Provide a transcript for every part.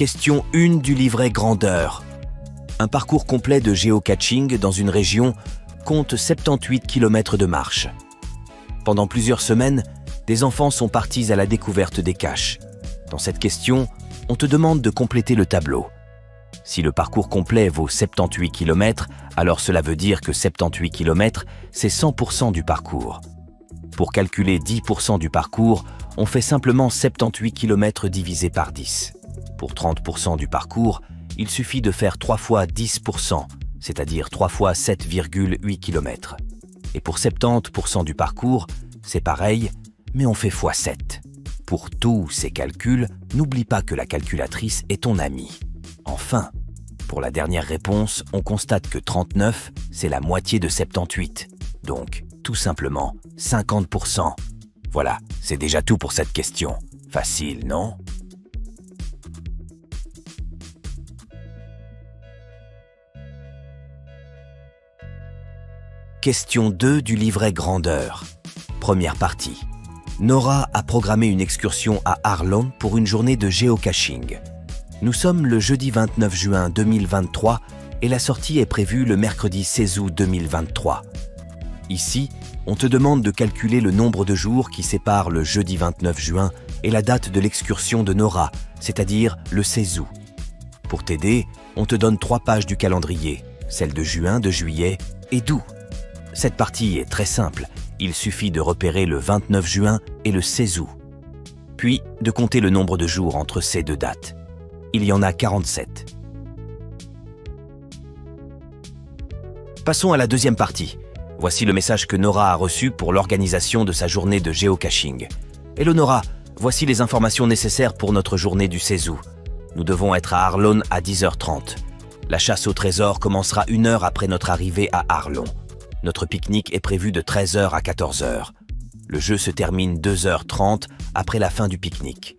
Question 1 du livret grandeur. Un parcours complet de géocaching dans une région compte 78 km de marche. Pendant plusieurs semaines, des enfants sont partis à la découverte des caches. Dans cette question, on te demande de compléter le tableau. Si le parcours complet vaut 78 km, alors cela veut dire que 78 km, c'est 100% du parcours. Pour calculer 10% du parcours, on fait simplement 78 km divisé par 10. Pour 30% du parcours, il suffit de faire 3 fois 10%, c'est-à-dire 3 fois 7,8 km. Et pour 70% du parcours, c'est pareil, mais on fait x7. Pour tous ces calculs, n'oublie pas que la calculatrice est ton amie. Enfin, pour la dernière réponse, on constate que 39, c'est la moitié de 78. Donc, tout simplement, 50%. Voilà, c'est déjà tout pour cette question. Facile, non? Question 2 du livret grandeur. Première partie. Nora a programmé une excursion à Arlon pour une journée de géocaching. Nous sommes le jeudi 29 juin 2023 et la sortie est prévue le mercredi 16 août 2023. Ici, on te demande de calculer le nombre de jours qui séparent le jeudi 29 juin et la date de l'excursion de Nora, c'est-à-dire le 16 août. Pour t'aider, on te donne 3 pages du calendrier, celles de juin, de juillet et d'août. Cette partie est très simple, il suffit de repérer le 29 juin et le 16 août. Puis de compter le nombre de jours entre ces deux dates. Il y en a 47. Passons à la deuxième partie. Voici le message que Nora a reçu pour l'organisation de sa journée de géocaching. Hello Nora, voici les informations nécessaires pour notre journée du 16 août. Nous devons être à Arlon à 10h30. La chasse au trésor commencera 1 heure après notre arrivée à Arlon. Notre pique-nique est prévu de 13h à 14h. Le jeu se termine 2h30 après la fin du pique-nique.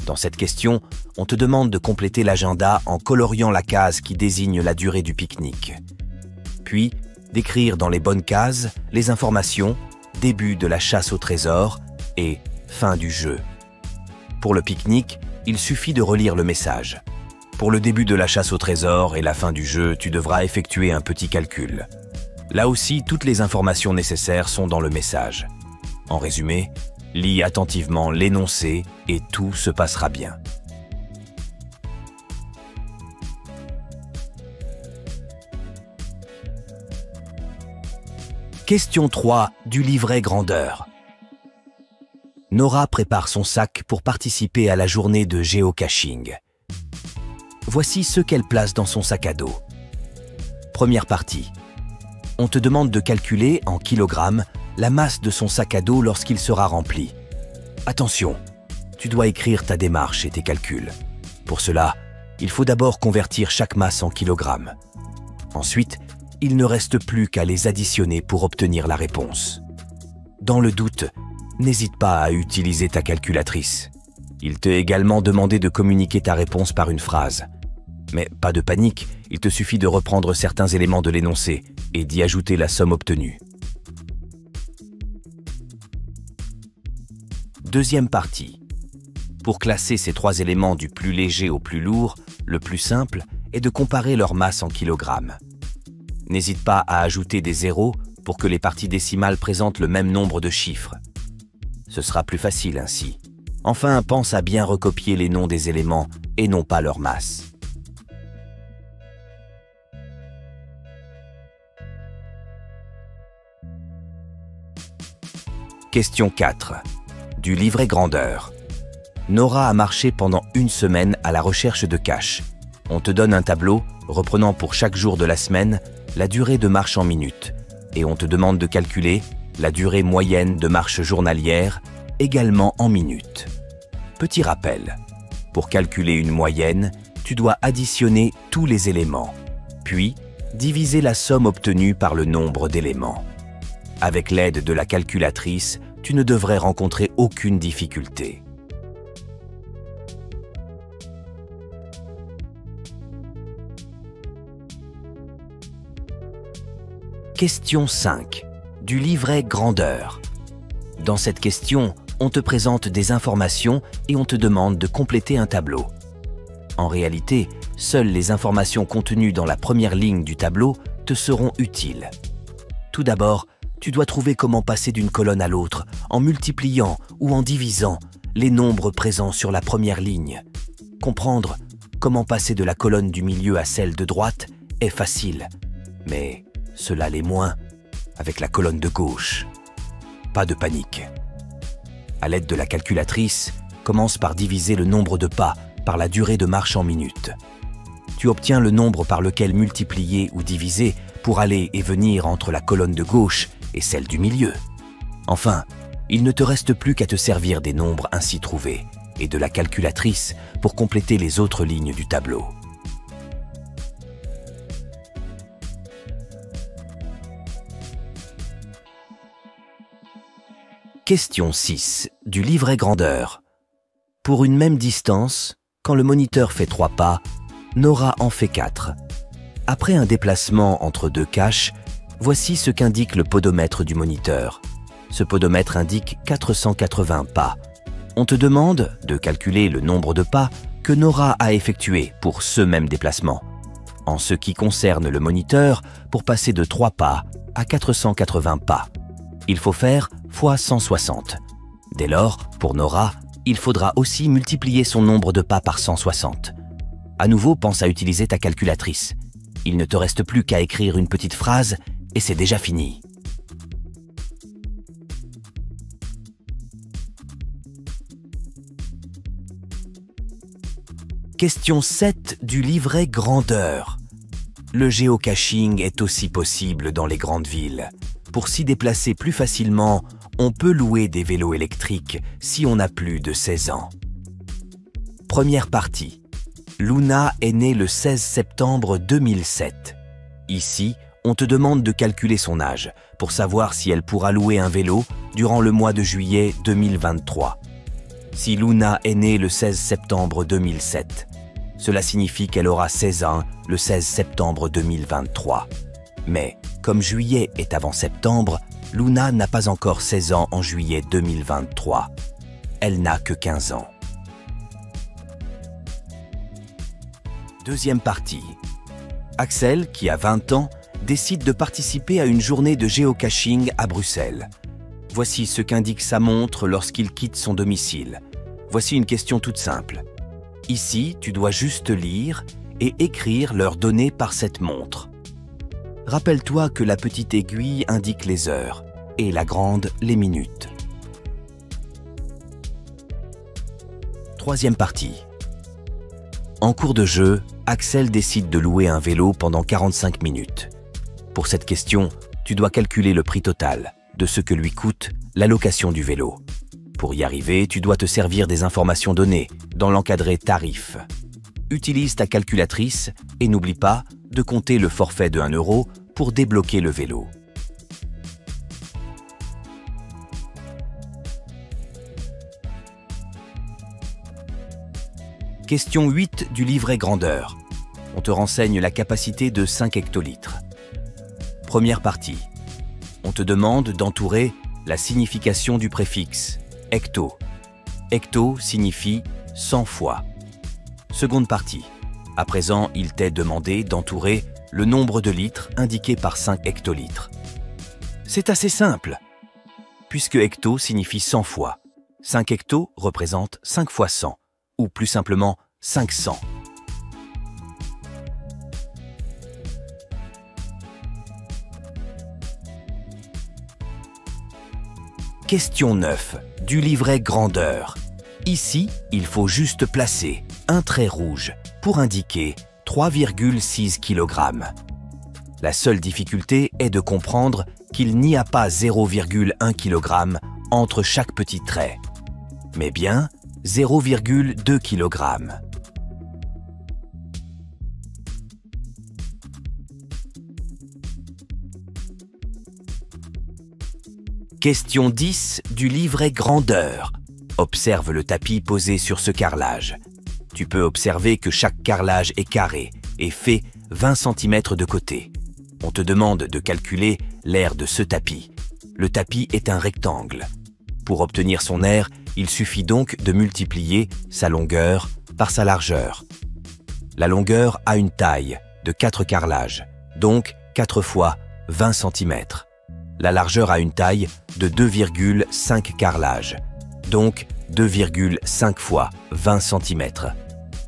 Dans cette question, on te demande de compléter l'agenda en coloriant la case qui désigne la durée du pique-nique. Puis, d'écrire dans les bonnes cases les informations « Début de la chasse au trésor » et « Fin du jeu ». Pour le pique-nique, il suffit de relire le message. Pour le début de la chasse au trésor et la fin du jeu, tu devras effectuer un petit calcul. Là aussi, toutes les informations nécessaires sont dans le message. En résumé, lis attentivement l'énoncé et tout se passera bien. Question 3 du livret grandeur. Nora prépare son sac pour participer à la journée de géocaching. Voici ce qu'elle place dans son sac à dos. Première partie. On te demande de calculer en kilogrammes la masse de son sac à dos lorsqu'il sera rempli. Attention, tu dois écrire ta démarche et tes calculs. Pour cela, il faut d'abord convertir chaque masse en kilogrammes. Ensuite, il ne reste plus qu'à les additionner pour obtenir la réponse. Dans le doute, n'hésite pas à utiliser ta calculatrice. Il t'est également demandé de communiquer ta réponse par une phrase. Mais pas de panique, il te suffit de reprendre certains éléments de l'énoncé et d'y ajouter la somme obtenue. Deuxième partie. Pour classer ces 3 éléments du plus léger au plus lourd, le plus simple est de comparer leur masse en kilogrammes. N'hésite pas à ajouter des zéros pour que les parties décimales présentent le même nombre de chiffres. Ce sera plus facile ainsi. Enfin, pense à bien recopier les noms des éléments et non pas leur masse. Question 4. Du livret grandeur. Nora a marché pendant 1 semaine à la recherche de caches. On te donne un tableau reprenant pour chaque jour de la semaine la durée de marche en minutes et on te demande de calculer la durée moyenne de marche journalière également en minutes. Petit rappel, pour calculer une moyenne, tu dois additionner tous les éléments, puis diviser la somme obtenue par le nombre d'éléments. Avec l'aide de la calculatrice, tu ne devrais rencontrer aucune difficulté. Question 5. Du livret grandeur. Dans cette question, on te présente des informations et on te demande de compléter un tableau. En réalité, seules les informations contenues dans la première ligne du tableau te seront utiles. Tout d'abord, tu dois trouver comment passer d'une colonne à l'autre en multipliant ou en divisant les nombres présents sur la première ligne. Comprendre comment passer de la colonne du milieu à celle de droite est facile, mais cela l'est moins avec la colonne de gauche. Pas de panique. À l'aide de la calculatrice, commence par diviser le nombre de pas par la durée de marche en minutes. Tu obtiens le nombre par lequel multiplier ou diviser pour aller et venir entre la colonne de gauche et celle du milieu. Enfin, il ne te reste plus qu'à te servir des nombres ainsi trouvés et de la calculatrice pour compléter les autres lignes du tableau. Question 6 du livret grandeur. Pour une même distance, quand le moniteur fait 3 pas, Nora en fait 4. Après un déplacement entre deux caches, voici ce qu'indique le podomètre du moniteur. Ce podomètre indique 480 pas. On te demande de calculer le nombre de pas que Nora a effectué pour ce même déplacement. En ce qui concerne le moniteur, pour passer de 3 pas à 480 pas, il faut faire fois 160. Dès lors, pour Nora, il faudra aussi multiplier son nombre de pas par 160. À nouveau, pense à utiliser ta calculatrice. Il ne te reste plus qu'à écrire une petite phrase et c'est déjà fini. Question 7 du livret grandeur. Le géocaching est aussi possible dans les grandes villes. Pour s'y déplacer plus facilement, on peut louer des vélos électriques si on a plus de 16 ans. Première partie. Luna est née le 16 septembre 2007. Ici, on te demande de calculer son âge pour savoir si elle pourra louer un vélo durant le mois de juillet 2023. Si Luna est née le 16 septembre 2007, cela signifie qu'elle aura 16 ans le 16 septembre 2023. Mais, comme juillet est avant septembre, Luna n'a pas encore 16 ans en juillet 2023. Elle n'a que 15 ans. Deuxième partie. Axel, qui a 20 ans, décide de participer à une journée de géocaching à Bruxelles. Voici ce qu'indique sa montre lorsqu'il quitte son domicile. Voici une question toute simple. Ici, tu dois juste lire et écrire l'heure donnée par cette montre. Rappelle-toi que la petite aiguille indique les heures et la grande les minutes. Troisième partie. En cours de jeu, Axel décide de louer un vélo pendant 45 minutes. Pour cette question, tu dois calculer le prix total de ce que lui coûte la location du vélo. Pour y arriver, tu dois te servir des informations données dans l'encadré tarif. Utilise ta calculatrice et n'oublie pas de compter le forfait de 1 € pour débloquer le vélo. Question 8 du livret grandeur. On te renseigne la capacité de 5 hectolitres. Première partie. On te demande d'entourer la signification du préfixe hecto. Hecto signifie 100 fois. Seconde partie. À présent, il t'est demandé d'entourer le nombre de litres indiqué par 5 hectolitres. C'est assez simple, puisque hecto signifie 100 fois. 5 hectos représente 5 fois 100, ou plus simplement 500. Question 9 du livret grandeur. Ici, il faut juste placer un trait rouge pour indiquer 3,6 kg. La seule difficulté est de comprendre qu'il n'y a pas 0,1 kg entre chaque petit trait, mais bien 0,2 kg. Question 10 du livret grandeur. Observe le tapis posé sur ce carrelage. Tu peux observer que chaque carrelage est carré et fait 20 cm de côté. On te demande de calculer l'aire de ce tapis. Le tapis est un rectangle. Pour obtenir son aire, il suffit donc de multiplier sa longueur par sa largeur. La longueur a une taille de 4 carrelages, donc 4 fois 20 cm. La largeur a une taille de 2,5 carrelages, donc 2,5 fois 20 cm.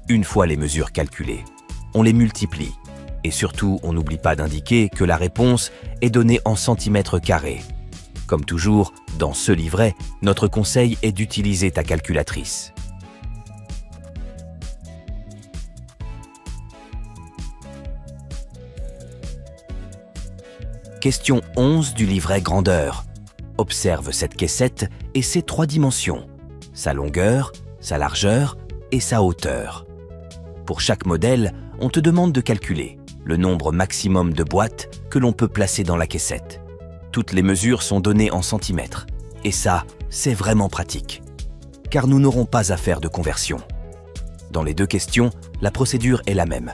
Une fois les mesures calculées, on les multiplie. Et surtout, on n'oublie pas d'indiquer que la réponse est donnée en centimètres carrés. Comme toujours, dans ce livret, notre conseil est d'utiliser ta calculatrice. Question 11 du livret grandeur. Observe cette caissette et ses 3 dimensions, sa longueur, sa largeur et sa hauteur. Pour chaque modèle, on te demande de calculer le nombre maximum de boîtes que l'on peut placer dans la caissette. Toutes les mesures sont données en centimètres. Et ça, c'est vraiment pratique. Car nous n'aurons pas à faire de conversion. Dans les 2 questions, la procédure est la même.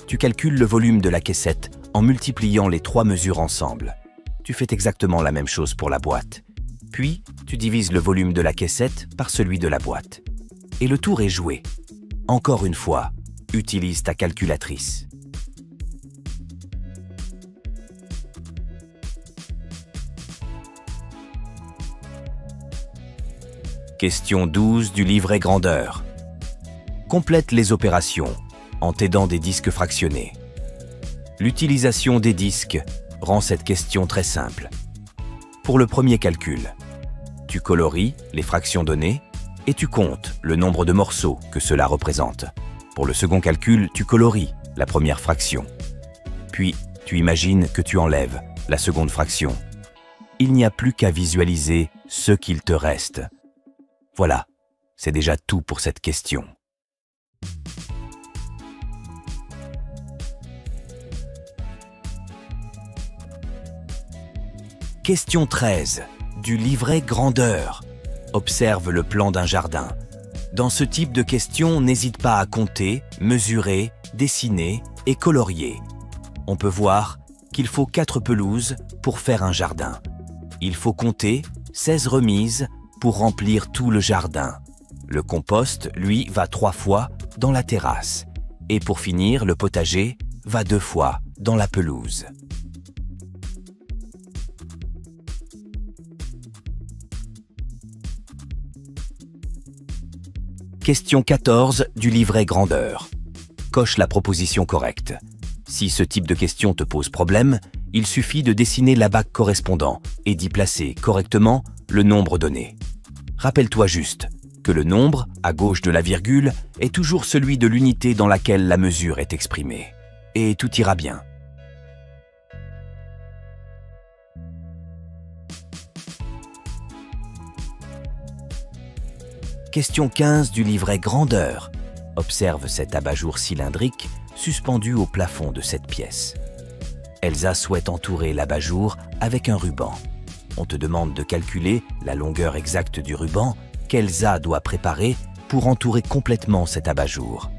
Tu calcules le volume de la caissette en multipliant les 3 mesures ensemble. Tu fais exactement la même chose pour la boîte. Puis, tu divises le volume de la caissette par celui de la boîte. Et le tour est joué. Encore une fois, utilise ta calculatrice. Question 12 du livret grandeur. Complète les opérations en t'aidant des disques fractionnés. L'utilisation des disques rend cette question très simple. Pour le premier calcul, tu colories les fractions données et tu comptes le nombre de morceaux que cela représente. Pour le second calcul, tu colories la première fraction. Puis, tu imagines que tu enlèves la seconde fraction. Il n'y a plus qu'à visualiser ce qu'il te reste. Voilà, c'est déjà tout pour cette question. Question 13 du livret grandeur. Observe le plan d'un jardin. Dans ce type de question, n'hésite pas à compter, mesurer, dessiner et colorier. On peut voir qu'il faut 4 pelouses pour faire un jardin. Il faut compter 16 remises pour remplir tout le jardin. Le compost, lui, va 3 fois dans la terrasse. Et pour finir, le potager va 2 fois dans la pelouse. Question 14 du livret grandeur. Coche la proposition correcte. Si ce type de question te pose problème, il suffit de dessiner la bague correspondant et d'y placer correctement le nombre donné. Rappelle-toi juste que le nombre, à gauche de la virgule, est toujours celui de l'unité dans laquelle la mesure est exprimée. Et tout ira bien. Question 15 du livret grandeur. Observe cet abat-jour cylindrique suspendu au plafond de cette pièce. Elsa souhaite entourer l'abat-jour avec un ruban. On te demande de calculer la longueur exacte du ruban qu'Elsa doit préparer pour entourer complètement cet abat-jour.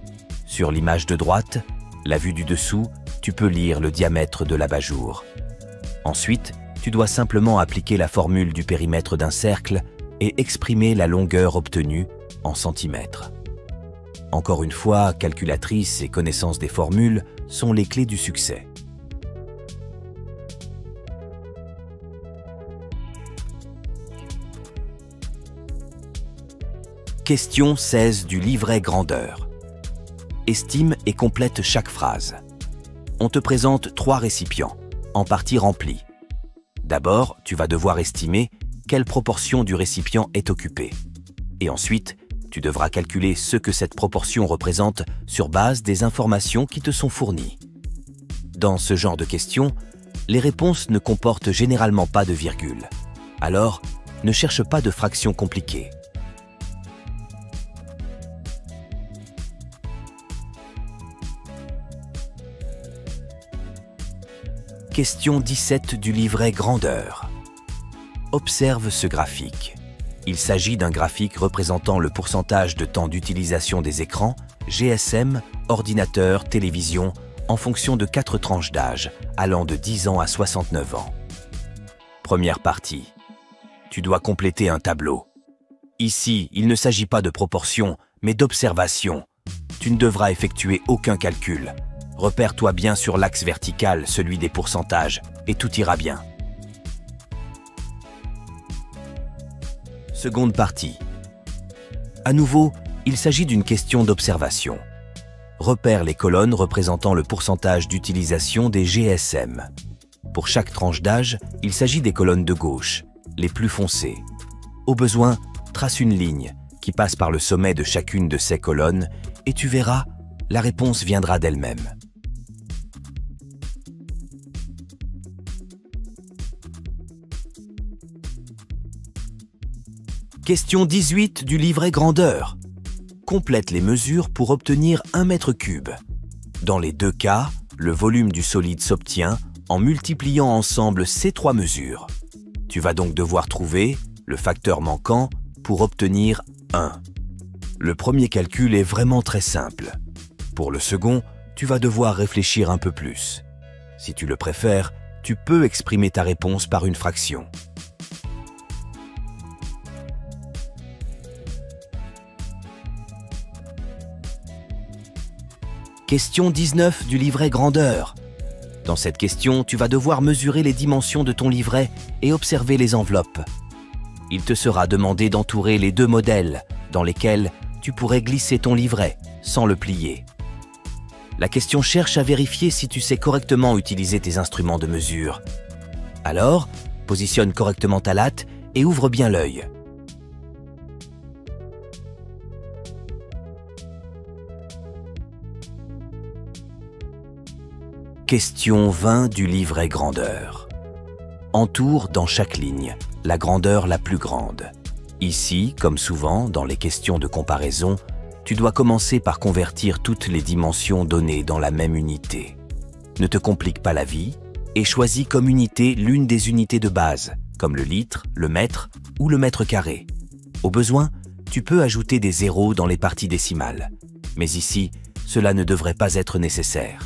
Sur l'image de droite, la vue du dessous, tu peux lire le diamètre de l'abat-jour. Ensuite, tu dois simplement appliquer la formule du périmètre d'un cercle et exprimer la longueur obtenue en centimètres. Encore une fois, calculatrice et connaissance des formules sont les clés du succès. Question 16 du livret grandeur. Estime et complète chaque phrase. On te présente 3 récipients, en partie remplis. D'abord, tu vas devoir estimer quelle proportion du récipient est occupée. Et ensuite, tu devras calculer ce que cette proportion représente sur base des informations qui te sont fournies. Dans ce genre de questions, les réponses ne comportent généralement pas de virgule. Alors, ne cherche pas de fractions compliquées. Question 17 du livret grandeur. Observe ce graphique. Il s'agit d'un graphique représentant le pourcentage de temps d'utilisation des écrans, GSM, ordinateur, télévision, en fonction de 4 tranches d'âge, allant de 10 ans à 69 ans. Première partie. Tu dois compléter un tableau. Ici, il ne s'agit pas de proportion, mais d'observation. Tu ne devras effectuer aucun calcul. Repère-toi bien sur l'axe vertical, celui des pourcentages, et tout ira bien. Seconde partie. À nouveau, il s'agit d'une question d'observation. Repère les colonnes représentant le pourcentage d'utilisation des GSM. Pour chaque tranche d'âge, il s'agit des colonnes de gauche, les plus foncées. Au besoin, trace une ligne qui passe par le sommet de chacune de ces colonnes et tu verras, la réponse viendra d'elle-même. Question 18 du livret grandeur. Complète les mesures pour obtenir 1 mètre cube. Dans les deux cas, le volume du solide s'obtient en multipliant ensemble ces trois mesures. Tu vas donc devoir trouver le facteur manquant pour obtenir 1. Le premier calcul est vraiment très simple. Pour le second, tu vas devoir réfléchir un peu plus. Si tu le préfères, tu peux exprimer ta réponse par une fraction. Question 19 du livret grandeur. Dans cette question, tu vas devoir mesurer les dimensions de ton livret et observer les enveloppes. Il te sera demandé d'entourer les deux modèles dans lesquels tu pourrais glisser ton livret sans le plier. La question cherche à vérifier si tu sais correctement utiliser tes instruments de mesure. Alors, positionne correctement ta latte et ouvre bien l'œil. Question 20 du livret grandeur. Entoure dans chaque ligne la grandeur la plus grande. Ici, comme souvent dans les questions de comparaison, tu dois commencer par convertir toutes les dimensions données dans la même unité. Ne te complique pas la vie et choisis comme unité l'une des unités de base, comme le litre, le mètre ou le mètre carré. Au besoin, tu peux ajouter des zéros dans les parties décimales. Mais ici, cela ne devrait pas être nécessaire.